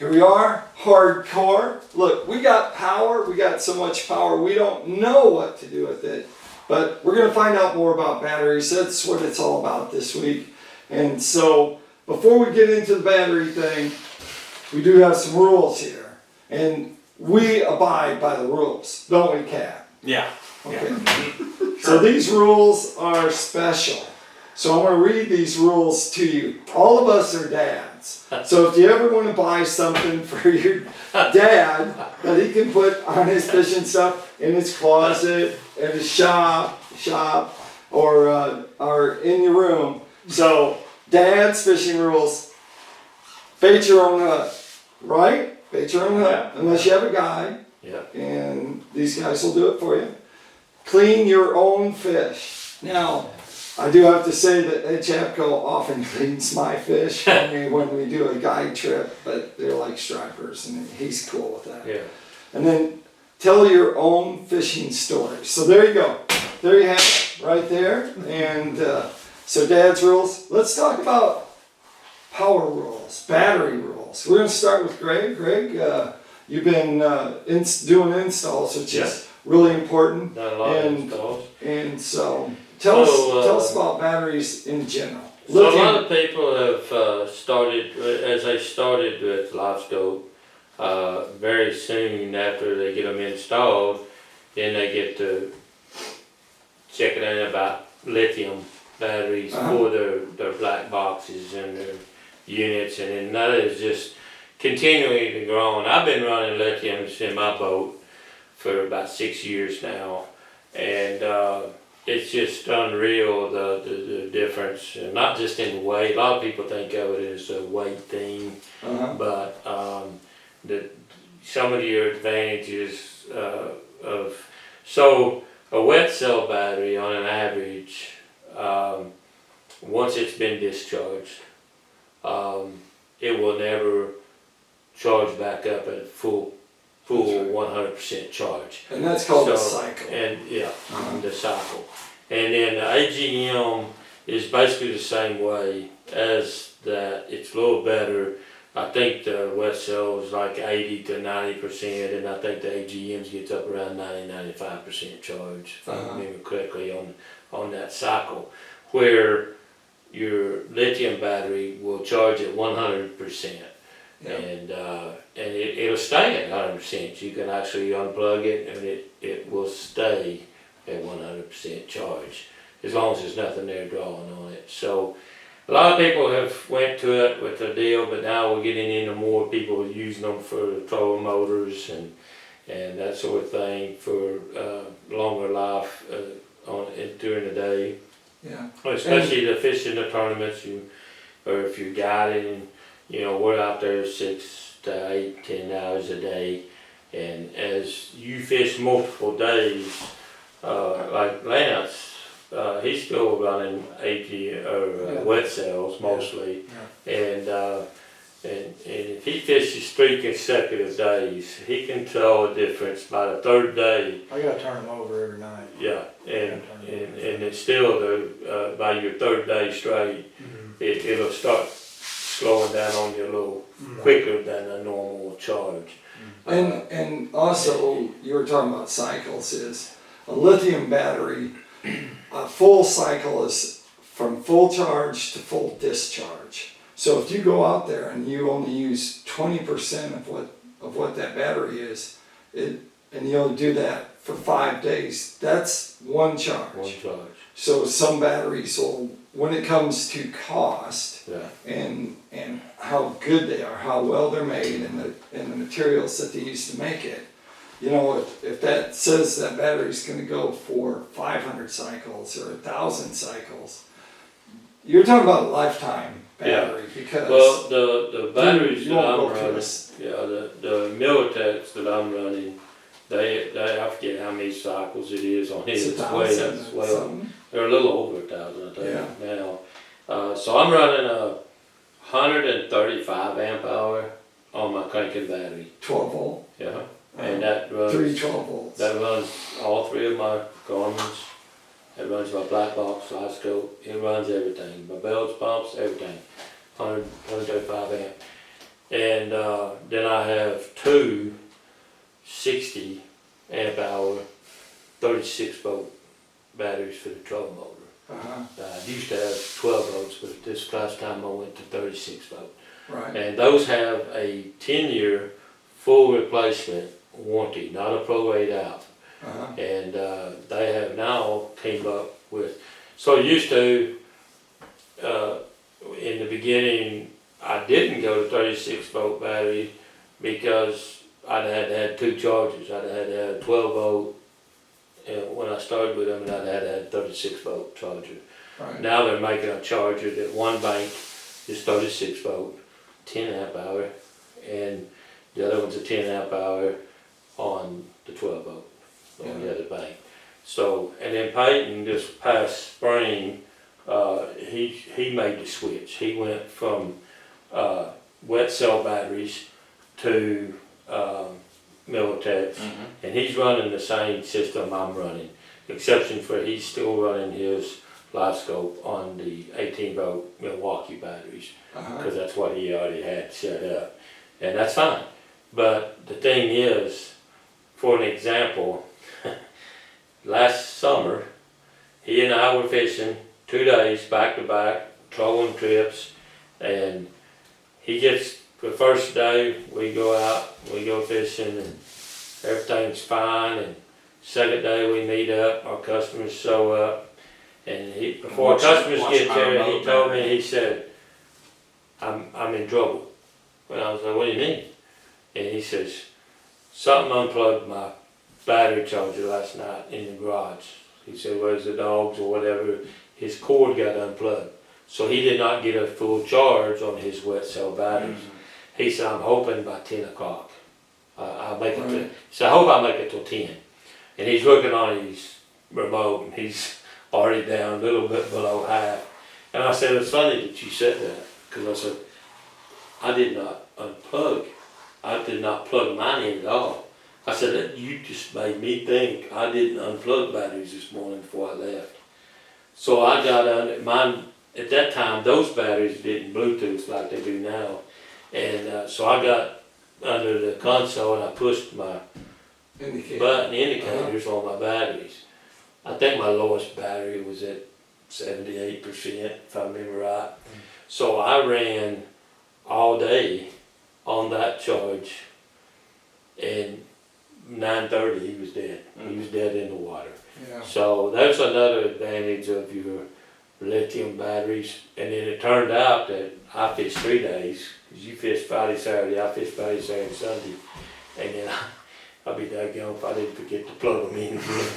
Here we are, hardcore. Look, we got power. We got so much power. We don't know what to do with it. But we're going to find out more about batteries. That's what it's all about this week. And so before we get into the battery thing, we do have some rules here. And we abide by the rules, don't we, Kat? Yeah. Okay. Yeah. So these rules are special. So I'm going to read these rules to you. All of us are dads. So if you ever want to buy something for your dad that he can put on his fishing stuff in his closet, in his shop, or in your room. So dad's fishing rules: bait your own hook, right? Bait your own hook, unless you have a guide. Yeah. And these guys will do it for you. Clean your own fish. Now, I do have to say that Ed Chapko often cleans my fish for me when we do a guide trip, but they're like stripers, and he's cool with that. Yeah. And then tell your own fishing stories. So there you go. There you have it, right there. And so Dad's rules. Let's talk about power rules, battery rules. We're going to start with Greg. Greg, you've been doing installs, which is really important. Done a lot of installs. And so tell us about batteries in general. So a lot of people have started, as they started with LiveScope, very soon after they get them installed, then they get to checking in about lithium batteries for their black boxes and their units, and then that is just continually growing. I've been running lithiums in my boat for about 6 years now, and it's just unreal the difference, and not just in weight. A lot of people think of it as a weight thing, but some of your advantages so a wet cell battery on an average, once it's been discharged, it will never charge back up at full 100% charge. And that's called the cycle. And the cycle. And then the AGM is basically the same way as that. It's a little better. I think the wet cell is like 80 to 90%, and I think the AGMs gets up around 90-95% charge, if I remember correctly, on that cycle, where your lithium battery will charge at 100%. And it'll stay at 100%. You can actually unplug it, and it will stay at 100% charge as long as there's nothing there drawing on it. So a lot of people have went to it with the deal, but now we're getting into more people using them for trolling motors and that sort of thing for longer life during the day. Yeah. Especially the fishing the tournaments, or if you're guiding. We're out there 6 to 8, 10 hours a day, and as you fish multiple days, like Lance, he's still running wet cells mostly, and if he fishes 3 consecutive days, he can tell a difference by the 3rd day. I gotta turn them over every night. Yeah, and it's still by your 3rd day straight, it'll start slowing down on you a little quicker than a normal charge. And also, you were talking about cycles, is a lithium battery, a full cycle is from full charge to full discharge. So if you go out there and you only use 20% of what that battery is, and you only do that for 5 days, that's one charge. One charge. So some batteries will, when it comes to cost and how good they are, how well they're made, and the materials that they use to make it, if that says that battery's going to go for 500 cycles or 1,000 cycles, you're talking about a lifetime battery. Because the batteries that I'm running, the Militechs that I'm running, they I forget how many cycles it is on his. It's 1,000 as well. They're a little over 1,000, I think now. So I'm running a 135 amp hour on my cranking battery. 12 volt. Yeah. And that runs 3 12 volts. That runs all 3 of my Garmin's. It runs my black box, LiveScope. It runs everything. My belts, pumps, everything. 135 amp. And then I have two 60 amp hour 36 volt batteries for the trolling motor. I used to have 12 volts, but this last time I went to 36 volt. Right. And those have a 10-year full replacement warranty, not a prorate out. And they have now came up with, so used to, in the beginning, I didn't go to 36 volt battery because I'd had two chargers. I'd had 12 volt when I started with them, and I'd had 36 volt charger. Right. Now they're making a charger that one bank is 36 volt, 10 amp hour, and the other one's a 10 amp hour on the 12 volt on the other bank. So, and then Payton this past spring, he made the switch. He went from wet cell batteries to Militech, and he's running the same system I'm running, exception for he's still running his live scope on the 18 volt Milwaukee batteries, because that's what he already had set up, and that's fine. But the thing is, for an example, last summer, he and I were fishing 2 days back to back, trolling trips, and he gets, the first day we go out, we go fishing, and everything's fine, and second day we meet up, our customers show up, and before customers get there, he told me, he said, I'm in trouble. And I was like, what do you mean? And he says, something unplugged my battery charger last night in the garage. He said, where's the dogs or whatever, his cord got unplugged. So he did not get a full charge on his wet cell batteries. He said, I'm hoping by 10 o'clock. I'll make it to, so I hope I make it till 10. And he's looking on his remote, and he's already down a little bit below half. And I said, it's funny that you said that, because I said, I did not unplug. I did not plug mine in at all. I said, you just made me think I didn't unplug batteries this morning before I left. So I got under mine, at that time, those batteries didn't Bluetooth like they do now. And so I got under the console and I pushed my button indicators on my batteries. I think my lowest battery was at 78%, if I remember right. So I ran all day on that charge, and 9:30 he was dead. He was dead in the water. So that's another advantage of your lithium batteries. And then it turned out that I fished 3 days, because you fished Friday, Saturday, I fished Friday, Saturday, Sunday, and then I'll be daggone if I didn't forget to plug them in again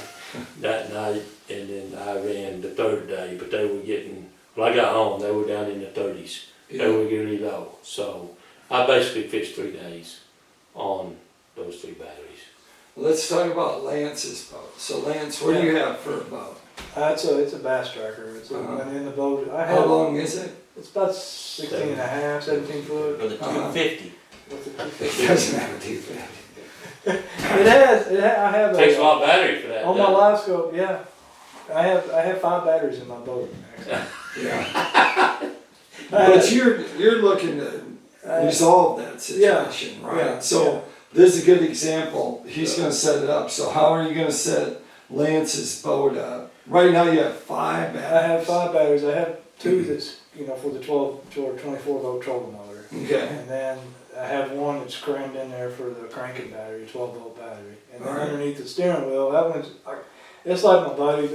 that night. And then I ran the third day, but they were getting, when I got home, they were down in the 30s. They were really low. So I basically fished 3 days on those 3 batteries. Let's talk about Lance's boat. So Lance, what do you have for a boat? It's a bass tracker. It's in the boat. How long is it? It's about 16 and a half, 17 foot. With a 250. With a It 250. doesn't have a deep end. I have Takes a lot of battery for that. on my live scope, yeah. I have 5 batteries in my boat, actually. Yeah. But you're looking to resolve that situation, right? Yeah, so this is a good example. He's going to set it up. So how are you going to set Lance's boat up? Right now you have 5 batteries. I have 5 batteries. I have 2 that's for the 12 or 24 volt trolling motor. Okay. And then I have 1 that's crammed in there for the cranking battery, 12 volt battery. And then underneath the steering wheel, that one's it's like a buddy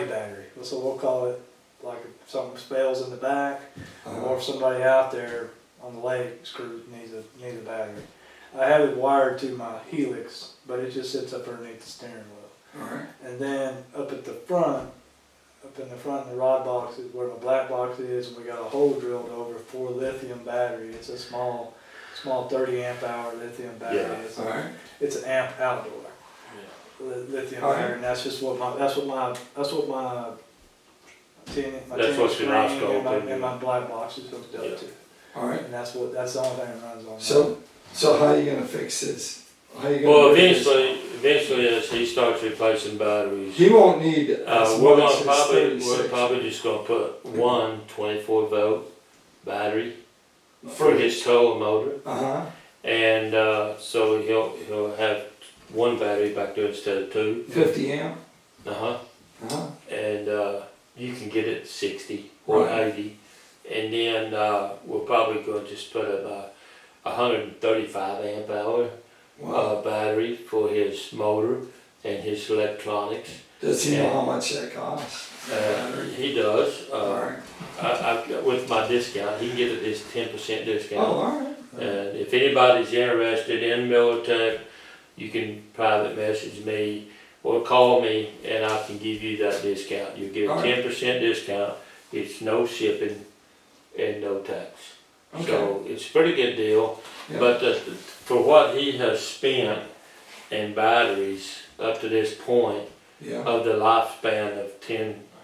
battery. So we'll call it, like if something spells in the back, or if somebody out there on the lake needs a battery. I have it wired to my helix, but it just sits up underneath the steering wheel. All right. And then up in the front in the rod box is where my black box is, and we got a hole drilled over for lithium battery. It's a small 30 amp hour lithium battery. Yeah. It's an amp outdoor lithium battery, and that's what my 10 and my black box is hooked up to. All right. And that's the only thing it runs on. So how are you gonna fix this? Well, eventually as he starts replacing batteries, he won't need as we're much as 36. probably just gonna put one 24 volt battery for his towing motor. Uh-huh, And so he'll have one battery back there instead of two. 50 amp, Uh-huh. uh-huh, And you can get it 60 or Right. 80. And then we're probably going to just put a 135 amp hour wow. battery for his motor and his electronics. Does he know and- how much that costs? He does. Alright, With my discount, he can get it this 10% oh, discount. alright, And if anybody's interested in Militech, you can private message me or call me and I can give you that discount. You get a Alright. 10% discount. It's no shipping and no tax. okay, So it's a pretty good deal. Yeah. But for what he has spent in batteries up to this point yeah, of the lifespan of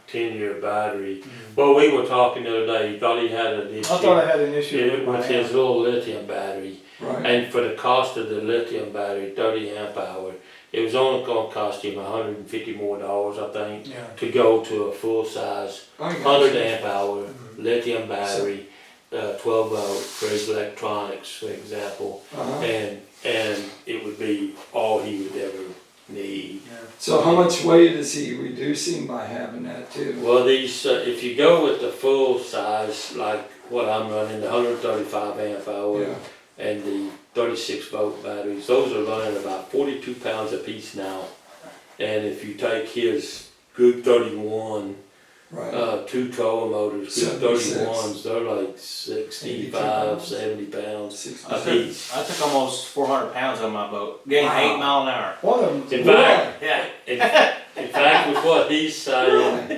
10-year battery. Well, we were talking the other day, he thought he had an issue. I thought I had an issue with my With his little lithium battery. right, And for the cost of the lithium battery, 30 amp hour, it was only gonna cost him $150 more, I think, Yeah. to go to a full size I got 100 you. amp hour lithium battery, 12 volt for his electronics, for example. Uh-huh. And it would be all he would ever need. So how much weight is he reducing by having that too? Well, these, if you go with the full size, like what I'm running, the 135 amp hour Yeah, and the 36 volt batteries, those are running about 42 pounds a piece now. And if you take his Group 31, right, two trolling motors, Group 76. 31s, they're like 65, 70 pounds 60. a piece. I took almost 400 pounds on my boat. Gained Wow. 8 mile an hour. One of them. In fact, Yeah. in fact, with what he's saying,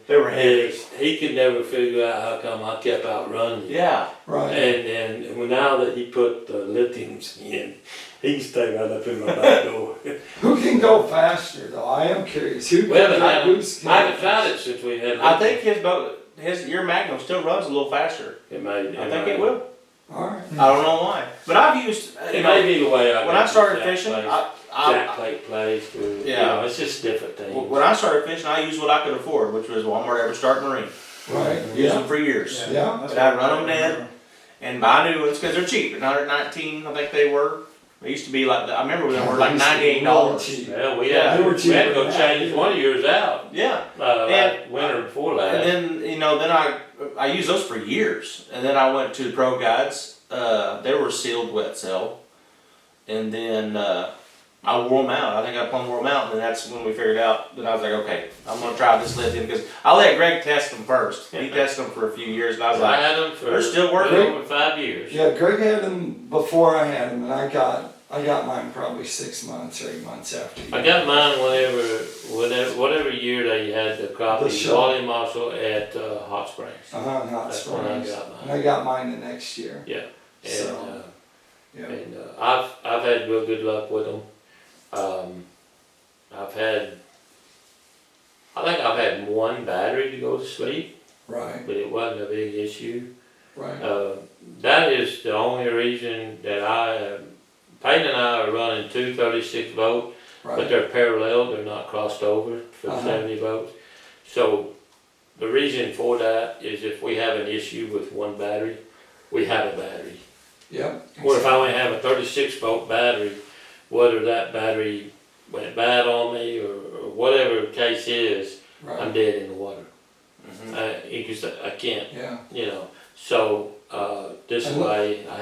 They were heavy. is he could never figure out how come I kept outrunning you. Yeah. Right, And now that he put the lithiums in, he can stay right up in my back door. who can go faster though? I am curious, who We haven't can, had, who's? I haven't tried it since we had. I think his boat, your Magnum still runs a little faster. it may. I think it will. Alright, I don't know why. But I've used, It may be the way I. when I started fishing, jack plate placed, or, you Yeah. know, it's just different things. when I started fishing, I used what I could afford, which was Walmart Everstart Marine. right, Used yeah, them for years. Yeah. That's But I'd what run I 'em dead. remember. And buy new ones because they're cheap. $119, I think they were. They used to be like, I remember they were like $98. Cheap. Yeah, we Yeah. had, They were we had to go cheaper than change that, one of yours out, Yeah. like winter before last. And then, then I used those for years. And then I went to Pro Guides. They were sealed wet cell. And then I wore them out. I think I plumb wore them out. And then that's when we figured out that I was like, okay, I'm going to try this lithium. Because I let Greg test them first. He tested them for a few years. And I was I like, had them for they're still working. over 5 years. Yeah, Greg had them before I had them, and I got mine probably 6 months or 8 months after you. I got mine whatever year they had the The crappie show. volume also at Hot Springs. Uh-huh, in Hot That's when I Springs. got mine. And I got mine the next year, Yeah, and, So, yeah. I've had real good luck with them. I think I've had one battery to go to sleep, Right, but it wasn't a big issue. right, That is the only reason that Payton and I are running two 36 volt, but right, they're parallel, they're not crossed over for Uh-huh. 70 volts. So the reason for that is if we have an issue with one battery, we have a battery. yep. Or if I only have a 36 volt battery, whether that battery went bad on me or whatever the case is, I'm Right, dead in the water. mhm. Because I can't, yeah, So this And look- way I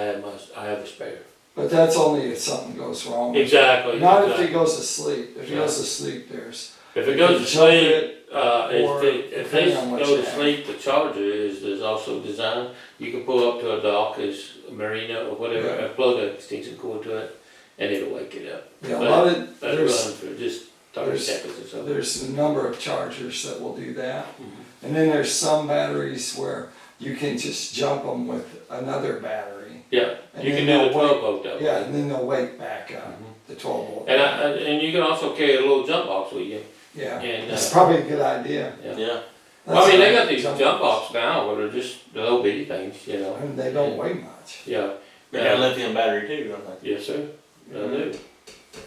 have a spare. but that's only if something goes wrong. Exactly. Not if exactly. he goes to sleep, if he Yeah. goes to sleep, there's. If it goes to jump sleep, it, or if they depending on what go you to have. sleep, the charger is also designed. You can pull up to a dock, as a marina or whatever, Yeah. and plug an extension cord to it, and it'll wake it up. Yeah, a But lot of, That there's, runs for just 30 there's- seconds or so. there's a number of chargers that will do that. Mhm. And then there's some batteries where you can just jump them with another battery. Yeah, And you then can do the they'll 12 volt that way. Yeah, and then they'll wake back up, Mhm. the 12 volt. And you can also carry a little jump box with you. Yeah, and, that's probably a good idea. Yeah. Well, I mean, they That's got these jump box now where they're just the little bitty things, And they don't weigh much. Yeah. They got a lithium battery too, don't they? Yes, sir. I do.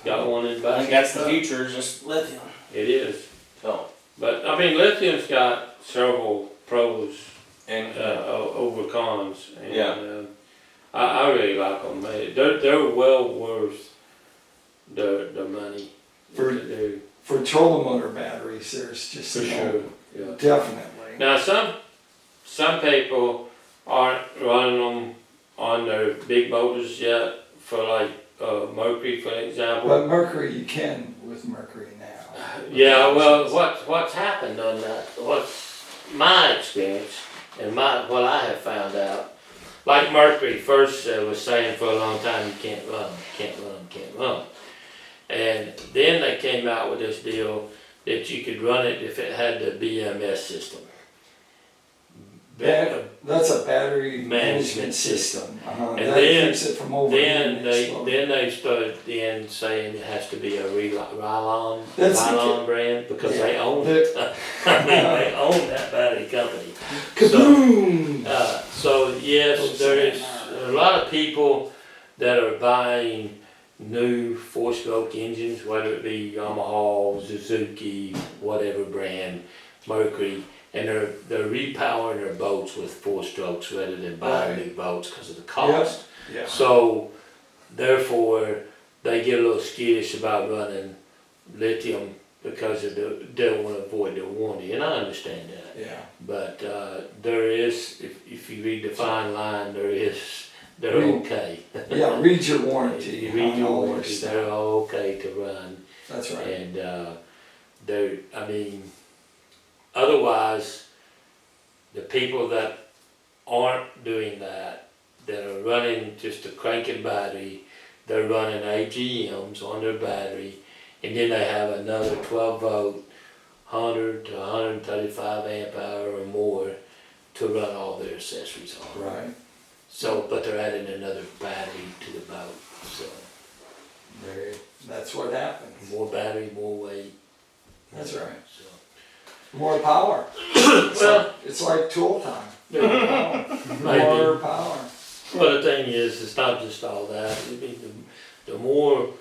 Got one in the I back. think that's the future, is just lithium. It is. So, But, I mean, lithium's got several pros And over cons. And, Yeah. I really like them. They're well worth the money. For- to do. For trolling motor batteries, there's just For sure. Yeah. definitely. Now some people aren't running them on their big motors yet for like Mercury, for example. But Mercury, you can with Mercury now. Yeah, well, what's happened on that? What's my experience and what I have found out? Like Mercury first was saying for a long time, you can't run, can't run, can't run. And then they came out with this deal that you could run it if it had the BMS system. That's a battery management system. And that keeps it from overheating. Then they started saying it has to be a Rylon That's brand because yeah. they own it. I mean, they own that battery company. Kaboom! So yes, there is a lot of people that are buying new 4-stroke engines, whether it be Yamaha, Suzuki, whatever brand, Mercury, and they're repowering their boats with 4 strokes rather than buying big boats because of the cost. Yeah. So therefore, they get a little skittish about running lithium because they want to avoid their warranty, and I understand that. Yeah. But there is, if you read the fine line, they're okay. Yeah, read your warranty. You read on your all warranty, stuff. they're all okay to run. That's right. And otherwise, the people that aren't doing that are running just a cranking battery, they're running AGMs on their battery, and then they have another 12 volt, 100 to 135 amp hour or more to run all their accessories on. Right. So, but they're adding another battery to the boat, so That's what happens. more battery, more weight. That's right. So. More power. It's like tool time. More power. Well, the thing is, it's not just all that. I mean, the more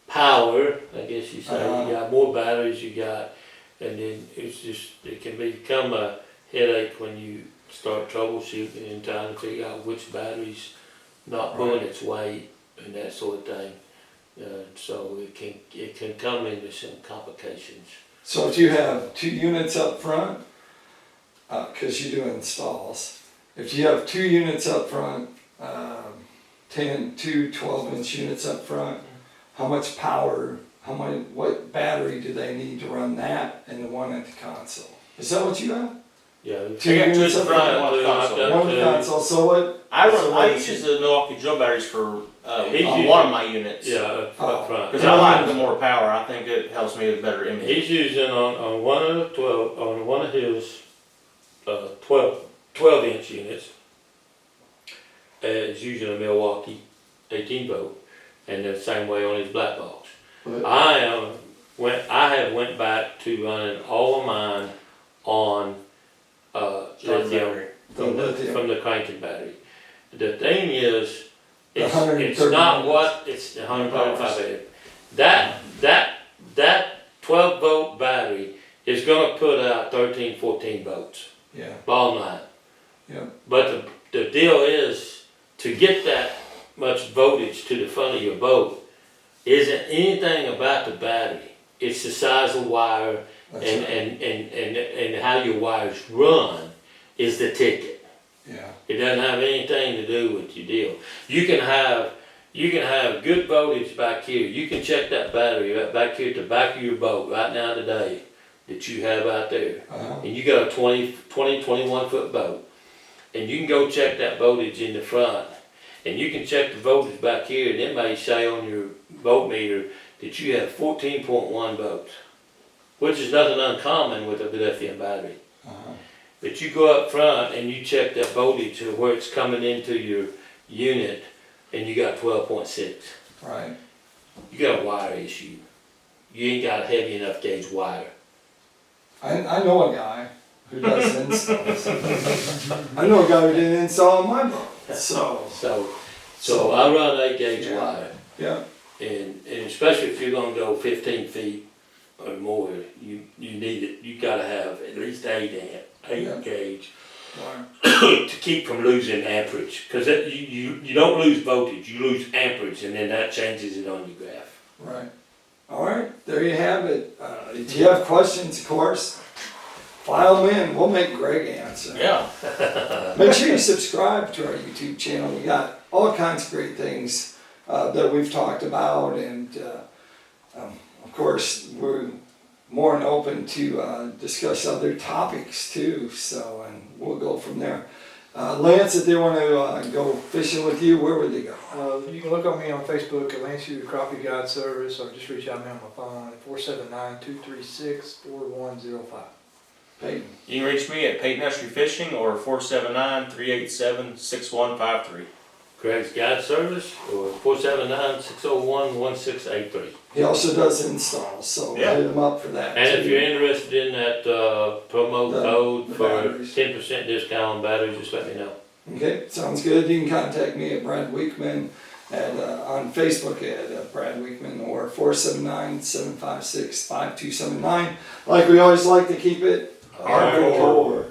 power, I guess you say, you got more batteries you got, and then it can become a headache when you start troubleshooting and trying to figure out which battery's not pulling its weight and that sort of thing. So it can come into some complications. So if you have 2 units up front, because you do installs, if you have 2 units up front, 2 12-inch units up front, how much power, what battery do they need to run that and the one at the console? Is that what you have? Yeah, 2 units up front, one console. one console. So what? I use the Milwaukee drill batteries for on one of my units. Yeah, up front. Because I like the more power. I think it helps me with better image. He's using on one of his 12-inch units. He's using a Milwaukee 18 volt, and the same way on his black box. I have went back to running all of mine on lithium from the cranking battery. The thing is, it's not what it's 135 amp. That 12 volt battery is going to put out 13, 14 volts. Yeah. Bottom line. Yeah. But the deal is to get that much voltage to the front of your boat isn't anything about the battery. It's the size of wire and how your wires run is the ticket. Yeah. It doesn't have anything to do with your deal. You can have good voltage back here. You can check that battery right back here at the back of your boat right now today that you have out there. And you got a 21 foot boat. And you can go check that voltage in the front. And you can check the voltage back here, and it may say on your voltmeter that you have 14.1 volts, which is nothing uncommon with a lithium battery. But you go up front and you check that voltage of where it's coming into your unit, and you got 12.6. Right. You got a wire issue. You ain't got a heavy enough gauge wire. I know a guy who does installs. I know a guy who did an install on my boat. So I run 8 gauge wire. Yeah. And especially if you're gonna go 15 feet or more, you need it. You gotta have at least 8 Yeah. gauge Right. to keep from losing amperage. Because you don't lose voltage, you lose amperage, and then that changes it on your graph. Right. All right, there you have it. If you have questions, of course, file them in. We'll make Greg answer. Yeah. Make sure you subscribe to our YouTube channel. We got all kinds of great things that we've talked about, and of course, we're more than open to discuss other topics too. So, and we'll go from there. Lance, if they want to go fishing with you, where would they go? You can look on me on Facebook at Lance Hughey Crappie Guide Service, or just reach out to me on my phone at 479-236-4105. Payton. You can reach me at Payton Usrey Fishing or 479-387-6153. Greg's Guide Service or 479-601-1683. He also does installs, so Yeah. hit him up for that. And if too. you're interested in that promo The code for batteries. 10% discount on batteries, just let me know. Okay, sounds good. You can contact me at Brad Wiegmann and on Facebook at Brad Wiegmann or 479-756-5279. Like we always like to keep it hardcore.